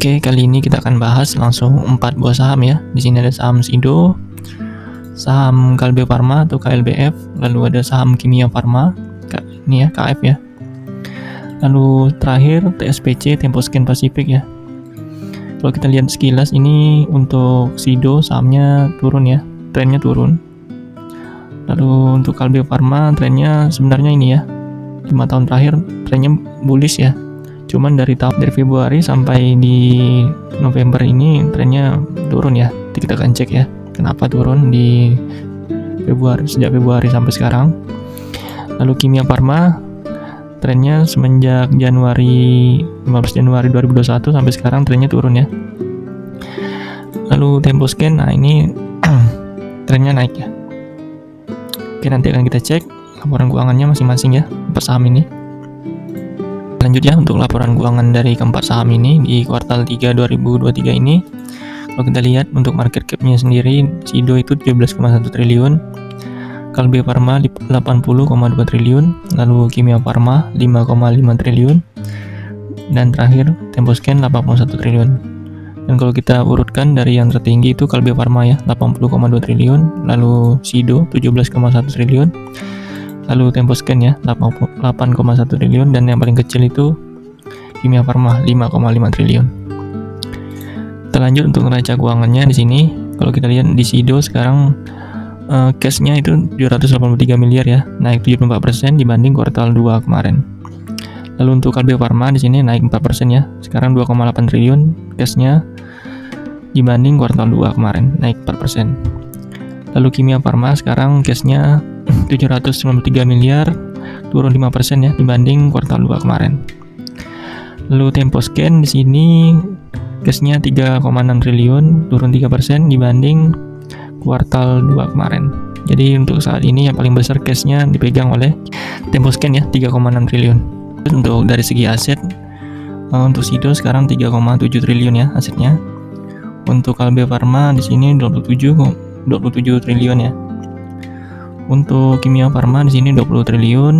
Oke, kali ini kita akan bahas langsung 4 buah saham ya. Di sini ada saham Sido, saham Kalbe Farma atau KLBF, lalu ada saham Kimia Farma, ini ya KF ya. Lalu terakhir TSPC, Temposcan Pacific ya. Kalau kita lihat sekilas ini untuk Sido sahamnya turun ya, trennya turun. Lalu untuk Kalbe Farma trennya sebenarnya ini ya, 5 tahun terakhir trennya bullish ya. Cuman dari Februari sampai di November ini trennya turun ya. Kita akan cek ya, kenapa turun di sejak Februari sampai sekarang. Lalu Kimia Farma trennya semenjak 15 Januari 2021 sampai sekarang trennya turun ya. Lalu Temposcan, nah ini trennya naik ya. Oke, nanti akan kita cek laporan keuangannya masing-masing ya, per saham ini. Lanjut ya untuk laporan keuangan dari keempat saham ini di kuartal 3 2023 ini. Kalau kita lihat untuk market cap-nya sendiri, Sido itu 17,1 triliun, Kalbe Farma 80,2 triliun, lalu Kimia Farma 5,5 triliun, dan terakhir Temposcan 81 triliun. Dan kalau kita urutkan dari yang tertinggi itu Kalbe Farma ya 80,2 triliun, lalu Sido 17,1 triliun, lalu Temposcan ya 8,1 triliun, dan yang paling kecil itu Kimia Farma 5,5 triliun. Kita lanjut untuk neraca keuangannya di sini. Kalau kita lihat di Sido sekarang cash-nya itu 783 miliar ya, naik 74% dibanding kuartal 2 kemarin. Lalu untuk Kalbe Farma di sini naik 4% ya, sekarang 2,8 triliun cash-nya dibanding kuartal 2 kemarin, naik 4%. Lalu Kimia Farma sekarang cash-nya 793 miliar, turun 5% ya dibanding kuartal 2 kemarin. Lalu Temposcan di sini cash-nya 3,6 triliun, turun 3% dibanding kuartal 2 kemarin. Jadi untuk saat ini yang paling besar cash-nya dipegang oleh Temposcan ya, 3,6 triliun. Untuk dari segi aset, untuk Sido sekarang 3,7 triliun ya asetnya. Untuk Kalbe Farma di sini 27 triliun ya. Untuk Kimia Farma di sini 20 triliun.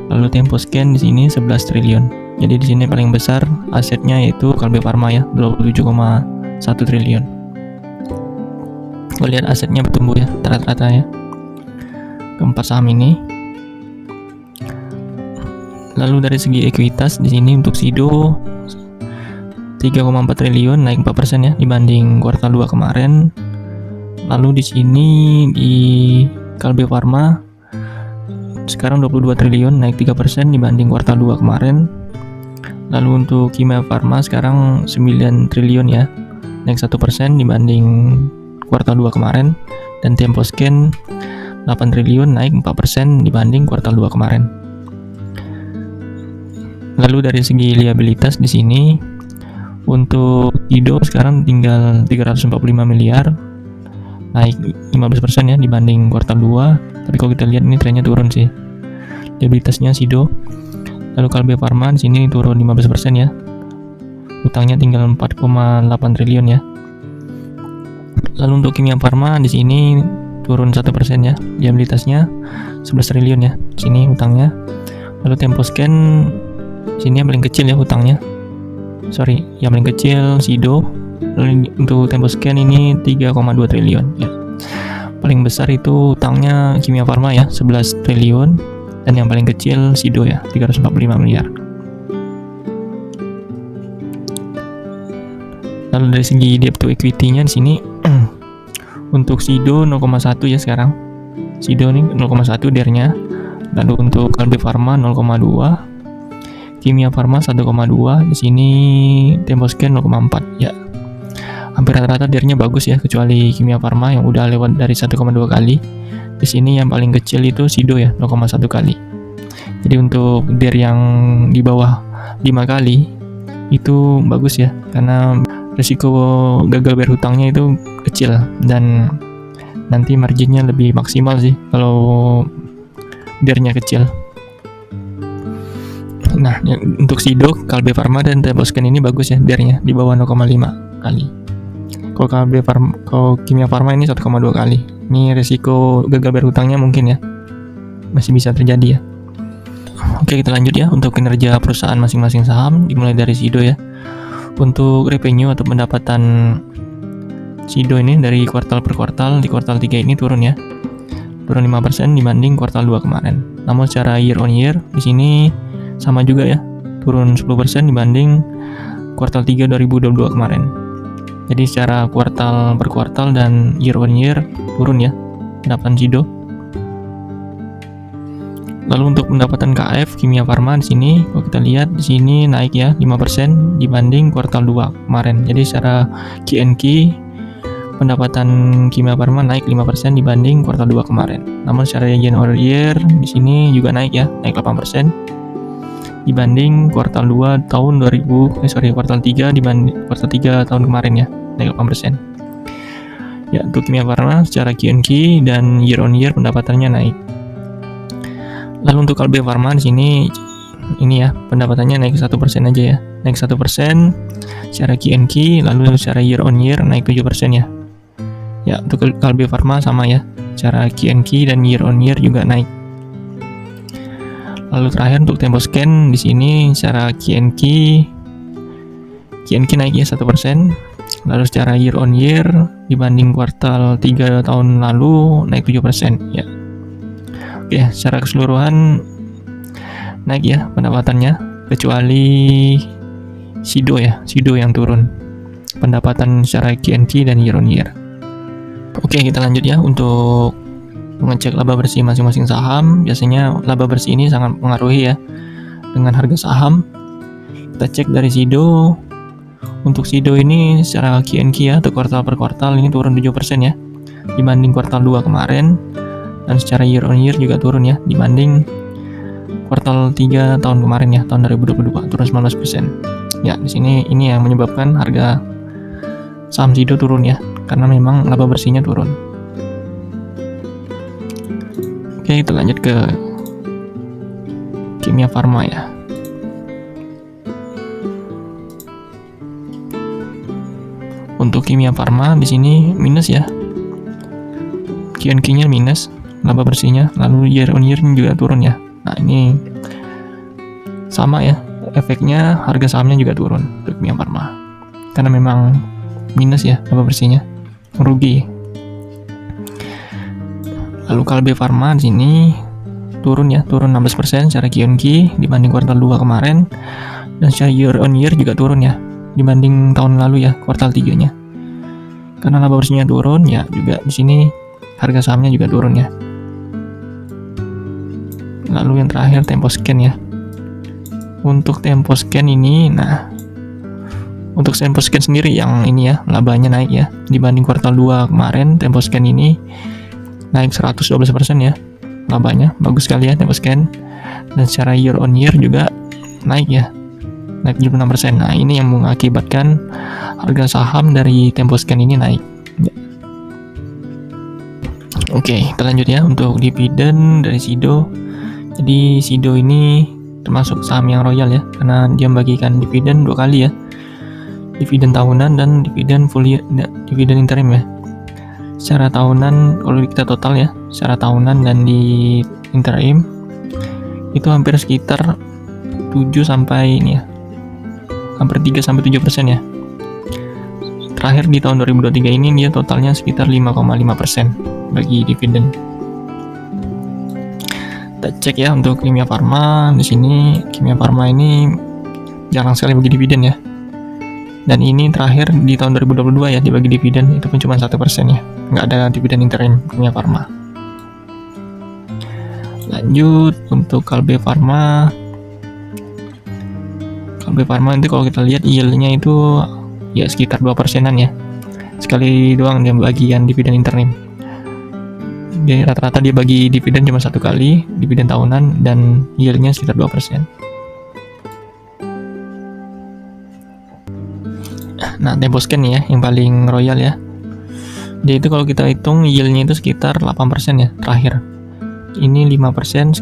Lalu Temposcan di sini 11 triliun. Jadi di sini paling besar asetnya yaitu Kalbe Farma ya, 27,1 triliun. Kita lihat asetnya bertumbuh ya, rata-rata ya. Keempat saham ini. Lalu dari segi ekuitas di sini untuk Sido 3,4 triliun, naik 4% ya dibanding kuartal 2 kemarin. Lalu di sini di Kalbe Farma sekarang 22 triliun, naik 3% dibanding kuartal 2 kemarin. Lalu untuk Kimia Farma sekarang 9 triliun ya, naik 1% dibanding kuartal 2 kemarin. Dan Temposcan 8 triliun, naik 4% dibanding kuartal 2 kemarin. Lalu dari segi liabilitas di sini untuk Sido sekarang tinggal 345 miliar, naik 15% ya dibanding kuartal 2. Tapi kalau kita lihat ini trennya turun sih liabilitasnya Sido. Lalu Kalbe Farma di sini turun 15% ya. Utangnya tinggal 4,8 triliun ya. Lalu untuk Kimia Farma di sini turun 1% ya. Liabilitasnya 11 triliun ya. Di sini utangnya. Lalu Temposcan di sini yang paling kecil ya utangnya. Yang paling kecil Sido. Lalu untuk Temposcan ini 3,2 triliun ya. Paling besar itu utangnya Kimia Farma ya, 11 triliun, dan yang paling kecil Sido ya, 345 miliar. Lalu dari segi debt to equity-nya di sini untuk Sido 0,1 ya sekarang. Sido nih 0,1 DER-nya. Lalu untuk Kalbe Farma 0,2, Kimia Farma 1,2, di sini Temposcan 0,4 ya. Hampir rata-rata DER-nya bagus ya, kecuali Kimia Farma yang udah lewat dari 1,2 kali. Di sini yang paling kecil itu Sido ya, 0,1 kali. Jadi untuk DER yang di bawah 5 kali itu bagus ya, karena risiko gagal bayar hutangnya itu kecil dan nanti marginnya lebih maksimal sih kalau DER-nya kecil. Nah, untuk Sido, Kalbe Farma dan Temposcan ini bagus ya, DER-nya di bawah 0,5 kali. Kalau Kimia Farma ini 1,2 kali. Ini risiko gagal bayar hutangnya mungkin ya masih bisa terjadi ya. Oke, kita lanjut ya untuk kinerja perusahaan masing-masing saham, dimulai dari Sido ya. Untuk revenue atau pendapatan Sido ini dari kuartal per kuartal, di kuartal 3 ini turun ya. Turun 5% dibanding kuartal 2 kemarin. Namun secara year on year di sini sama juga ya. Turun 10% dibanding kuartal 3 2022 kemarin. Jadi secara kuartal per kuartal dan year on year turun ya pendapatan Sido. Lalu untuk pendapatan KF Kimia Farma di sini kalau kita lihat di sini naik ya 5% dibanding kuartal 2 kemarin. Jadi secara Q&Q pendapatan Kimia Farma naik 5% dibanding kuartal 2 kemarin. Namun secara year on year di sini juga naik ya, naik 8% dibanding kuartal 2 tahun kuartal 3 dibanding kuartal 3 tahun kemarin ya, naik 8%. Ya, untuk Kimia Farma secara Q&Q dan year on year pendapatannya naik. Lalu untuk Kalbe Farma di sini ini ya pendapatannya naik 1% aja ya, naik 1% secara Q&Q, lalu secara year on year naik 7% ya. Ya, untuk Kalbe Farma sama ya, secara Q&Q dan year on year juga naik. Lalu terakhir untuk Temposcan di sini secara Q&Q naik ya 1%. Lalu secara year on year dibanding kuartal 3 tahun lalu naik 7% ya. Oke, secara keseluruhan naik ya pendapatannya, kecuali Sido ya, Sido yang turun pendapatan secara Q&Q dan year on year. Oke, kita lanjut ya untuk mengecek laba bersih masing-masing saham. Biasanya laba bersih ini sangat mempengaruhi ya dengan harga saham. Kita cek dari Sido. Untuk Sido ini secara Q&Q ya, atau kuartal per kuartal ini turun 7% ya dibanding kuartal 2 kemarin. Dan secara year on year juga turun ya dibanding kuartal 3 tahun kemarin ya, tahun 2022 turun 19%. Ya, di sini ini yang menyebabkan harga saham Sido turun ya, karena memang laba bersihnya turun. Oke, kita lanjut ke Kimia Farma ya. Untuk Kimia Farma di sini minus ya. Q&Q-nya minus, laba bersihnya, lalu year on year juga turun ya. Nah, ini sama ya, efeknya harga sahamnya juga turun untuk Kimia Farma. Karena memang minus ya laba bersihnya, rugi. Lalu Kalbe Farma di sini turun ya, turun 16% secara Q&Q dibanding kuartal 2 kemarin, dan secara year on year juga turun ya dibanding tahun lalu ya, kuartal 3-nya. Karena laba bersihnya turun ya, juga di sini harga sahamnya juga turun ya. Lalu yang terakhir Temposcan ya. Untuk Temposcan ini, nah untuk Temposcan sendiri yang ini ya, labanya naik ya dibanding kuartal 2 kemarin. Temposcan ini naik 112% ya labanya, bagus sekali ya Temposcan. Dan secara year on year juga naik ya, naik 76%. Nah, ini yang mengakibatkan harga saham dari Temposcan ini naik ya. Oke, kita lanjut ya untuk dividen dari Sido. Jadi Sido ini termasuk saham yang royal ya, karena dia membagikan dividen 2 kali ya, dividen tahunan dan dividen full year, dividen interim ya. Secara tahunan kalau kita total ya, secara tahunan dan di interim itu hampir sekitar 7 sampai ini ya, hampir 3-7% ya. Terakhir di tahun 2023 ini dia totalnya sekitar 5,5% bagi dividen. Kita cek ya untuk Kimia Farma. Di sini Kimia Farma ini jarang sekali bagi dividen ya. Dan ini terakhir di tahun 2022 ya dibagi dividen, itu pun cuma 1% ya. Nggak ada dividen interim Kimia Farma. Lanjut untuk Kalbe Farma. Kalbe Farma itu kalau kita lihat yield-nya itu ya sekitar 2%-an ya. Sekali doang dia bagian dividen interim. Jadi rata-rata dia bagi dividen cuma 1 kali, dividen tahunan, dan yield-nya sekitar 2%. Nah, Temposcan ya yang paling royal ya. Dia itu kalau kita hitung yield-nya itu sekitar 8% ya terakhir. Ini 5%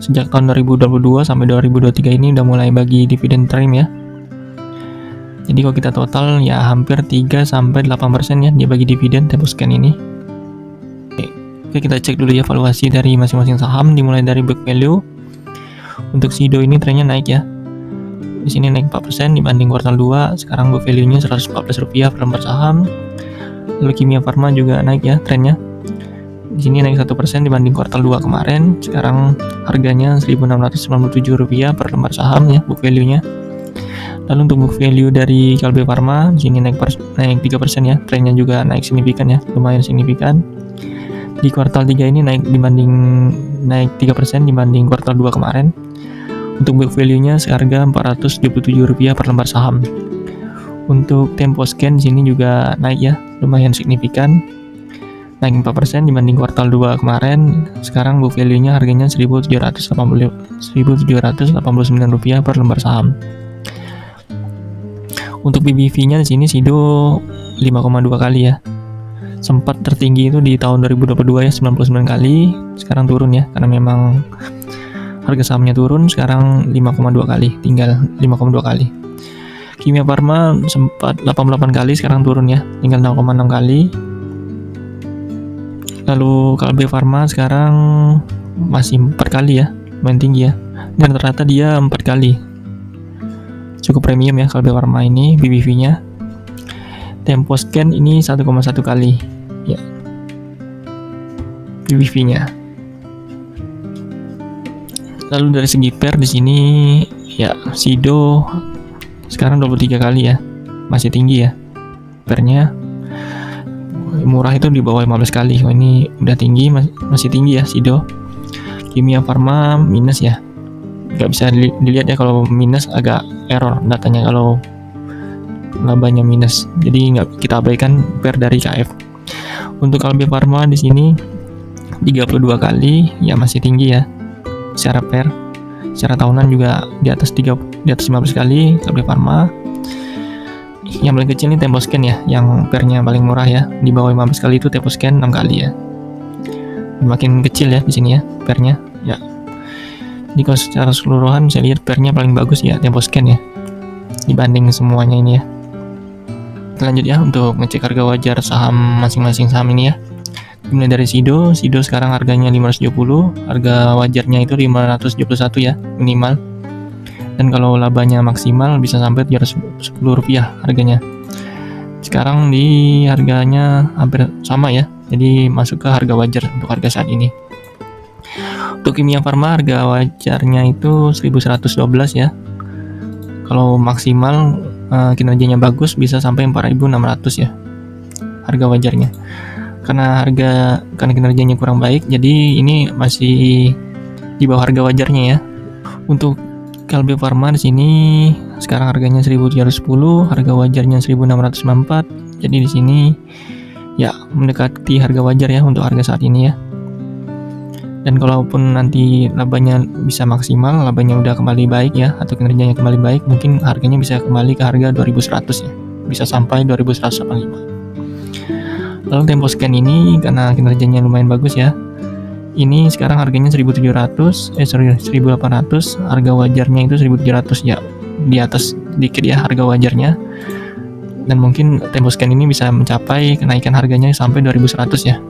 sejak tahun 2022 sampai 2023 ini udah mulai bagi dividen interim ya. Jadi kalau kita total ya hampir 3-8% ya dia bagi dividen Temposcan ini. Oke, kita cek dulu ya valuasi dari masing-masing saham, dimulai dari book value. Untuk Sido ini trennya naik ya. di sini naik 4% dibanding kuartal 2, sekarang book value-nya Rp114 per lembar saham. Lalu Kimia Farma juga naik ya trennya. Di sini naik 1% dibanding kuartal 2 kemarin, sekarang harganya Rp1.697 per lembar saham ya book value-nya. Lalu untuk book value dari Kalbe Farma di sini naik 3% ya, trennya juga naik signifikan ya, lumayan signifikan. Di kuartal 3 ini naik 3% dibanding kuartal 2 kemarin. Untuk book value-nya seharga Rp477 per lembar saham. Untuk Temposcan di sini juga naik ya, lumayan signifikan. Naik 4% dibanding kuartal 2 kemarin. Sekarang book value-nya harganya Rp1.789 per lembar saham. Untuk BBV-nya di sini Sido 5,2 kali ya. Sempat tertinggi itu di tahun 2022 ya, 99 kali. Sekarang turun ya, karena memang harga sahamnya turun. Sekarang 5,2 kali, tinggal 5,2 kali. Kimia Farma sempat 88 kali, sekarang turun ya, tinggal 0,6 kali. Lalu Kalbe Farma sekarang masih 4 kali ya, lumayan tinggi ya. Dan ternyata dia 4 kali. Cukup premium ya Kalbe Farma ini BBV-nya. Temposcan ini 1,1 kali ya BBV-nya. Lalu dari segi pair di sini ya Sido sekarang 23 kali ya, masih tinggi ya pairnya. Murah itu di bawah 15 kali. Oh, ini udah tinggi, masih tinggi ya Sido. Kimia Farma minus ya, nggak bisa dilihat ya, kalau minus agak error datanya kalau labanya minus, jadi nggak kita abaikan pair dari KF. Untuk Kalbe Farma di sini 32 kali ya, masih tinggi ya secara pair. Secara tahunan juga di atas 15 kali Kalbe Farma. Yang paling kecil ini Temposcan ya, yang pairnya paling murah ya, di bawah 15 kali itu Temposcan 6 kali ya. Makin kecil ya di sini ya pairnya ya. Jadi kalau secara keseluruhan saya lihat pairnya paling bagus ya Temposcan ya, dibanding semuanya ini ya. Lanjut ya untuk ngecek harga wajar saham masing-masing saham ini ya. Mulai dari Sido sekarang harganya 570, harga wajarnya itu 571 ya minimal. Dan kalau labanya maksimal bisa sampai Rp710 harganya. Sekarang di harganya hampir sama ya, jadi masuk ke harga wajar untuk harga saat ini. Untuk Kimia Farma harga wajarnya itu 1112 ya. Kalau maksimal kinerjanya bagus bisa sampai 4.600 ya harga wajarnya. Karena kinerjanya kurang baik, jadi ini masih di bawah harga wajarnya ya. Untuk Kalbe Farma di sini sekarang harganya 1.310, harga wajarnya 1.694. Jadi di sini ya mendekati harga wajar ya untuk harga saat ini ya. Dan kalaupun nanti labanya bisa maksimal, labanya udah kembali baik ya, atau kinerjanya kembali baik, mungkin harganya bisa kembali ke harga 2.100 ya, bisa sampai 2.185. Lalu Temposcan ini karena kinerjanya lumayan bagus ya, ini sekarang harganya 1.800, harga wajarnya itu 1.700 ya, di atas dikit ya harga wajarnya. Dan mungkin Temposcan ini bisa mencapai kenaikan harganya sampai 2.100 ya.